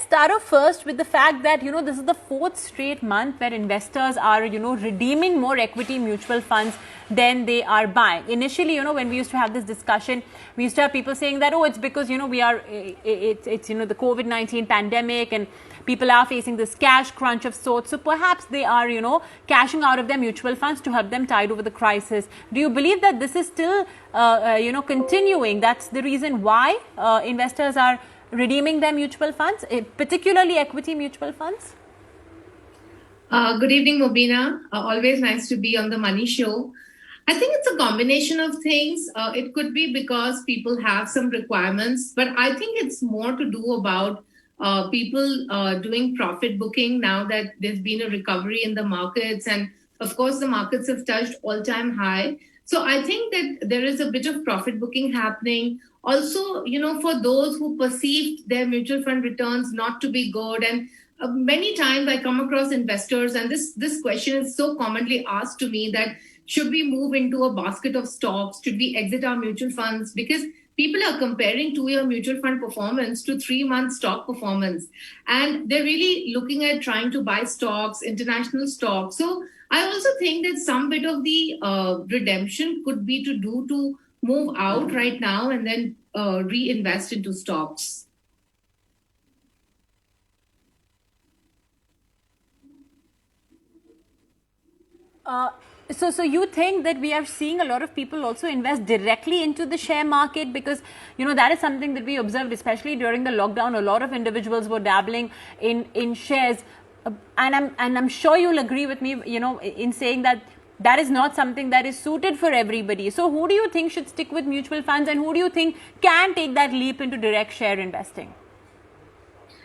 let's start off first with the fact that, this is the fourth straight month where investors are, redeeming more equity mutual funds than they are buying. Initially, when we used to have this discussion, we used to have people saying that, it's because, we are, it's the COVID-19 pandemic and people are facing this cash crunch of sorts. So perhaps they are, cashing out of their mutual funds to help them tide over the crisis. Do you believe that this is still, continuing? That's the reason why investors are redeeming their mutual funds, particularly equity mutual funds? Good evening, Mobina. Always nice to be on the Money Show. I think it's a combination of things. It could be because people have some requirements, but I think it's more to do about people doing profit booking now that there's been a recovery in the markets. And of course, the markets have touched all-time high. So I think that there is a bit of profit booking happening. Also, for those who perceived their mutual fund returns not to be good, and many times I come across investors, and this question is so commonly asked to me, that should we move into a basket of stocks? Should we exit our mutual funds? Because people are comparing 2-year mutual fund performance to 3-month stock performance. And they're really looking at trying to buy stocks, international stocks. So I also think that some bit of the redemption could be to move out right now and then reinvest into stocks. So you think that we are seeing a lot of people also invest directly into the share market? Because, that is something that we observed, especially during the lockdown. A lot of individuals were dabbling in shares. And I'm sure you'll agree with me, in saying that is not something that is suited for everybody. So who do you think should stick with mutual funds, and who do you think can take that leap into direct share investing?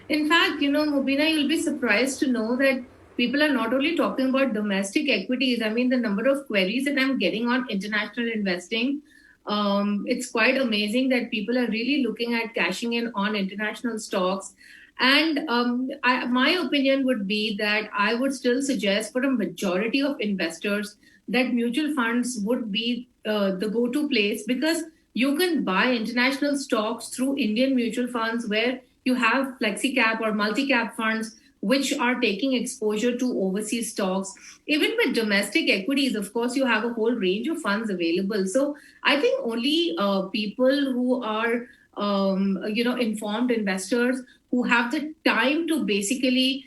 In fact, Mobina, you'll be surprised to know that people are not only talking about domestic equities. I mean, the number of queries that I'm getting on international investing, it's quite amazing that people are really looking at cashing in on international stocks. And my opinion would be that I would still suggest for a majority of investors that mutual funds would be the go-to place, because you can buy international stocks through Indian mutual funds where you have flexi cap or multi-cap funds which are taking exposure to overseas stocks. Even with domestic equities, of course, you have a whole range of funds available. So I think only people who are informed investors who have the time to basically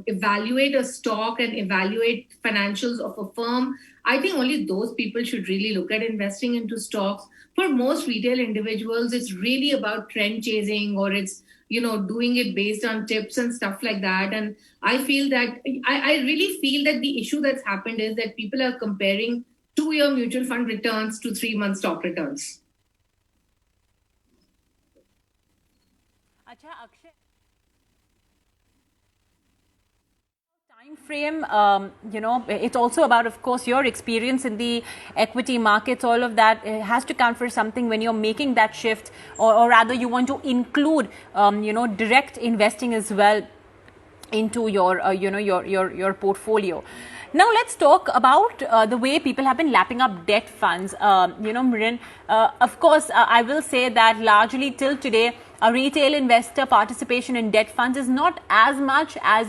evaluate a stock and evaluate financials of a firm, I think only those people should really look at investing into stocks. For most retail individuals, it's really about trend chasing, or it's doing it based on tips and stuff like that. And I feel that I really feel that the issue that's happened is that people are comparing 2-year mutual fund returns to 3-month stock returns. Acha, Akshay, time frame, it's also about, of course, your experience in the equity markets. All of that has to count for something when you're making that shift, or rather you want to include, direct investing as well into your, your portfolio. Now let's talk about the way people have been lapping up debt funds. Mriran, of course, I will say that largely till today, a retail investor participation in debt funds is not as much as,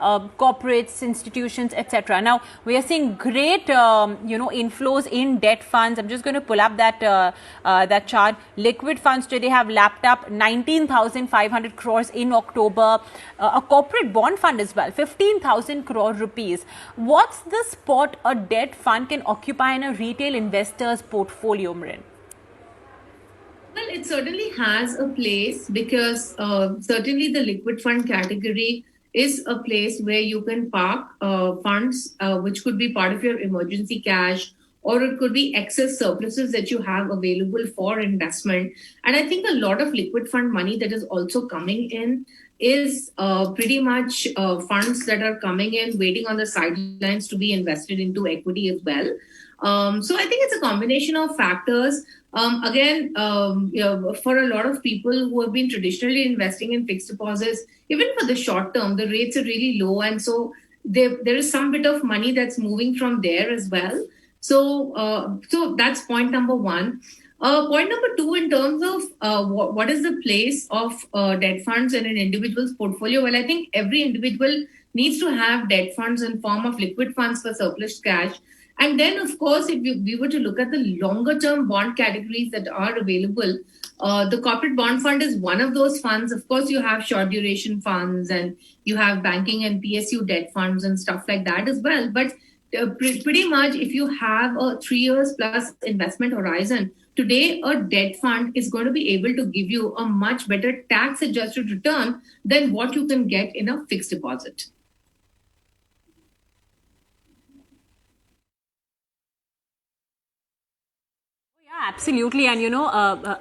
corporates, institutions, etc. Now, we are seeing great, inflows in debt funds. I'm just going to pull up that chart. Liquid funds today have lapped up 19,500 crores in October. A corporate bond fund as well, 15,000 crore rupees. What's the spot a debt fund can occupy in a retail investor's portfolio, Mriran? Well, it certainly has a place, because certainly the liquid fund category is a place where you can park funds, which could be part of your emergency cash, or it could be excess surpluses that you have available for investment. And I think a lot of liquid fund money that is also coming in is pretty much funds that are coming in, waiting on the sidelines to be invested into equity as well. So I think it's a combination of factors. For a lot of people who have been traditionally investing in fixed deposits, even for the short term, the rates are really low. And so there is some bit of money that's moving from there as well. So that's point number one. Point number two, in terms of what is the place of debt funds in an individual's portfolio? Well, I think every individual needs to have debt funds in form of liquid funds for surplus cash. And then, of course, if we were to look at the longer term bond categories that are available, the corporate bond fund is one of those funds. Of course, you have short duration funds and you have banking and PSU debt funds and stuff like that as well. But pretty much, if you have a 3 years plus investment horizon, today a debt fund is going to be able to give you a much better tax adjusted return than what you can get in a fixed deposit. Yeah, absolutely. And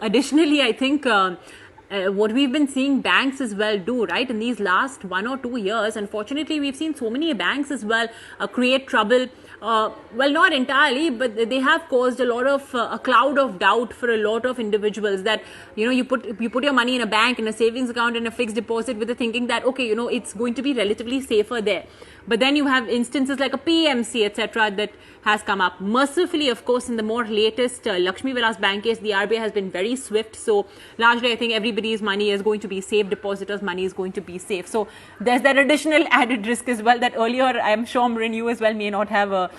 additionally, I think what we've been seeing banks as well do, right, in these last 1 or 2 years, unfortunately, we've seen so many banks as well create trouble. Well, not entirely, but they have caused a lot of a cloud of doubt for a lot of individuals that you put your money in a bank, in a savings account, in a fixed deposit with the thinking that okay, it's going to be relatively safer there. But then you have instances like a PMC, etc., that has come up. Mercifully, of course, in the more latest Lakshmi Vilas Bank case, the RBI has been very swift. So largely, I think everybody's money is going to be safe. Depositors' money is going to be safe. So there's that additional added risk as well that earlier, I'm sure, Mrin, you as well may not have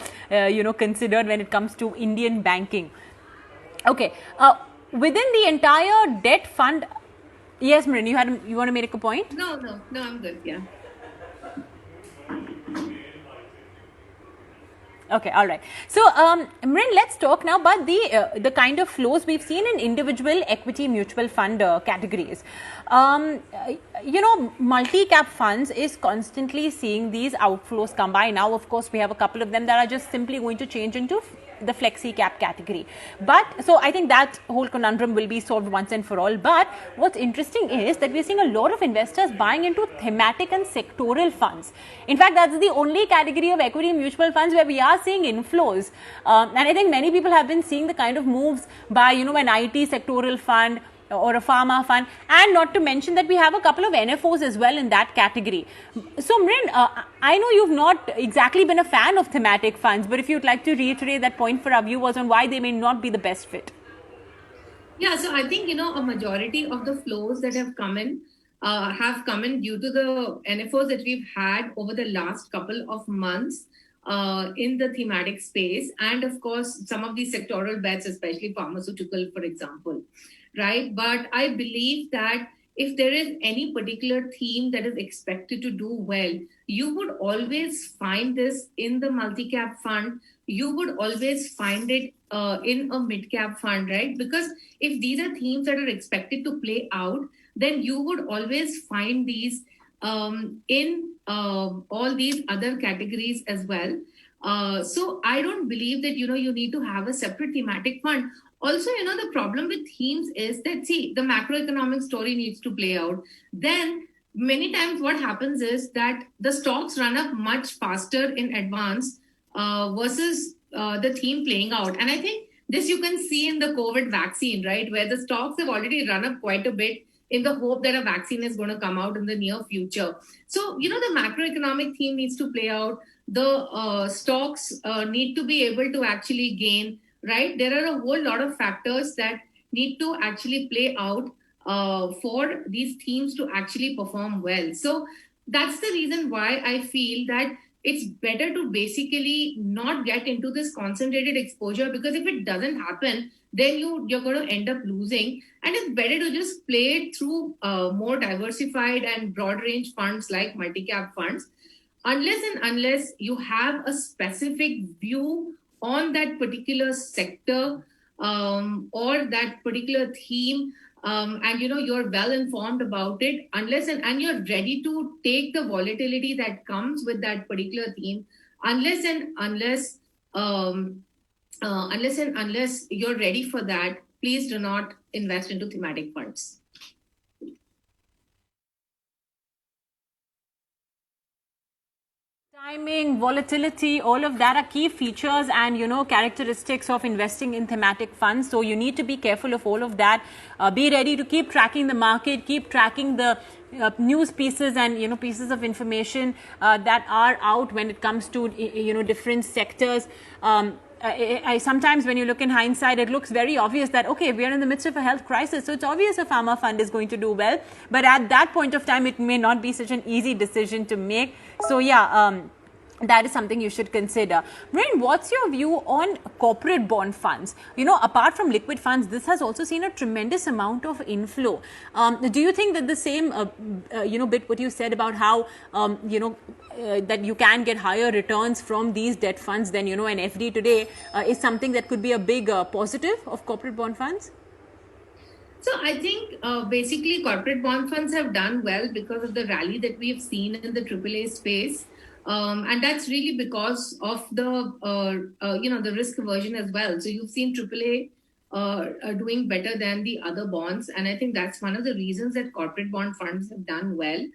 considered when it comes to Indian banking. Okay, within the entire debt fund, yes, Mrin, you want to make a point? No, I'm good. Yeah. Okay, all right. So, Mrin, let's talk now about the kind of flows we've seen in individual equity mutual fund categories. Multi-cap funds is constantly seeing these outflows come by. Now, of course, we have a couple of them that are just simply going to change into the flexi cap category. But so I think that whole conundrum will be solved once and for all. But what's interesting is that we're seeing a lot of investors buying into thematic and sectoral funds. In fact, that's the only category of equity mutual funds where we are seeing inflows. And I think many people have been seeing the kind of moves by, an IT sectoral fund or a pharma fund, and not to mention that we have a couple of NFOs as well in that category. So, Mrin, I know you've not exactly been a fan of thematic funds, but if you'd like to reiterate that point for our viewers on why they may not be the best fit. Yeah, so I think, a majority of the flows that have come in due to the NFOs that we've had over the last couple of months in the thematic space. And of course, some of these sectoral bets, especially pharmaceutical, for example, right? But I believe that if there is any particular theme that is expected to do well, you would always find this in the multi-cap fund. You would always find it in a mid-cap fund, right? Because if these are themes that are expected to play out, then you would always find these in all these other categories as well. So I don't believe that, you need to have a separate thematic fund. Also, the problem with themes is that, see, the macroeconomic story needs to play out. Then many times what happens is that the stocks run up much faster in advance versus the theme playing out. And I think this you can see in the COVID vaccine, right? Where the stocks have already run up quite a bit in the hope that a vaccine is going to come out in the near future. So, the macroeconomic theme needs to play out. The stocks need to be able to actually gain, right? There are a whole lot of factors that need to actually play out for these themes to actually perform well. So that's the reason why I feel that it's better to basically not get into this concentrated exposure, because if it doesn't happen, then you're going to end up losing. And it's better to just play it through more diversified and broad range funds like multi-cap funds, unless you have a specific view on that particular sector or that particular theme, and you're well informed about it, and you're ready to take the volatility that comes with that particular theme, unless and unless you're ready for that, please do not invest into thematic funds. Timing, volatility, all of that are key features and characteristics of investing in thematic funds. So you need to be careful of all of that. Be ready to keep tracking the market, keep tracking the news pieces and pieces of information that are out when it comes to different sectors. Sometimes when you look in hindsight, it looks very obvious that, okay, we are in the midst of a health crisis, so it's obvious a pharma fund is going to do well. But at that point of time, it may not be such an easy decision to make. So, yeah, that is something you should consider. Brain, what's your view on corporate bond funds? Apart from liquid funds, this has also seen a tremendous amount of inflow. Do you think that the same, bit what you said about how, that you can get higher returns from these debt funds than, an FD today is something that could be a big positive of corporate bond funds? So I think basically corporate bond funds have done well because of the rally that we have seen in the AAA space. And that's really because of the the risk aversion as well. So you've seen AAA doing better than the other bonds, and I think that's one of the reasons that corporate bond funds have done well.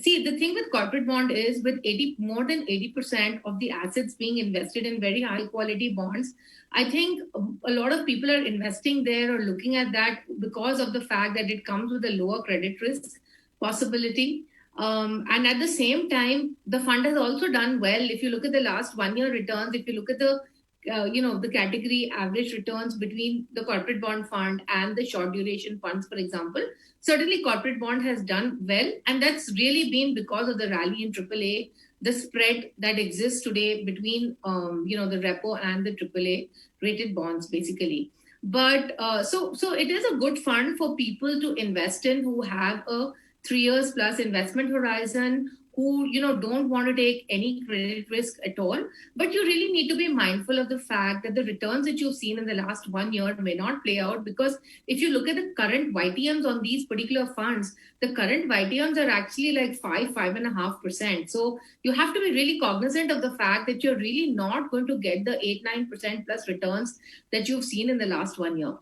See, the thing with corporate bond is with more than 80% of the assets being invested in very high quality bonds, I think a lot of people are investing there or looking at that because of the fact that it comes with a lower credit risk possibility. And at the same time, the fund has also done well. If you look at the last 1 year returns, if you look at the category average returns between the corporate bond fund and the short duration funds, for example, certainly corporate bond has done well. And that's really been because of the rally in AAA, the spread that exists today between, the repo and the AAA rated bonds, basically. But so it is a good fund for people to invest in who have a 3 years plus investment horizon, who don't want to take any credit risk at all. But you really need to be mindful of the fact that the returns that you've seen in the last 1 year may not play out, because if you look at the current YTMs on these particular funds, the current YTMs are actually like 5.5%. So you have to be really cognizant of the fact that you're really not going to get the 8-9% plus returns that you've seen in the last 1 year.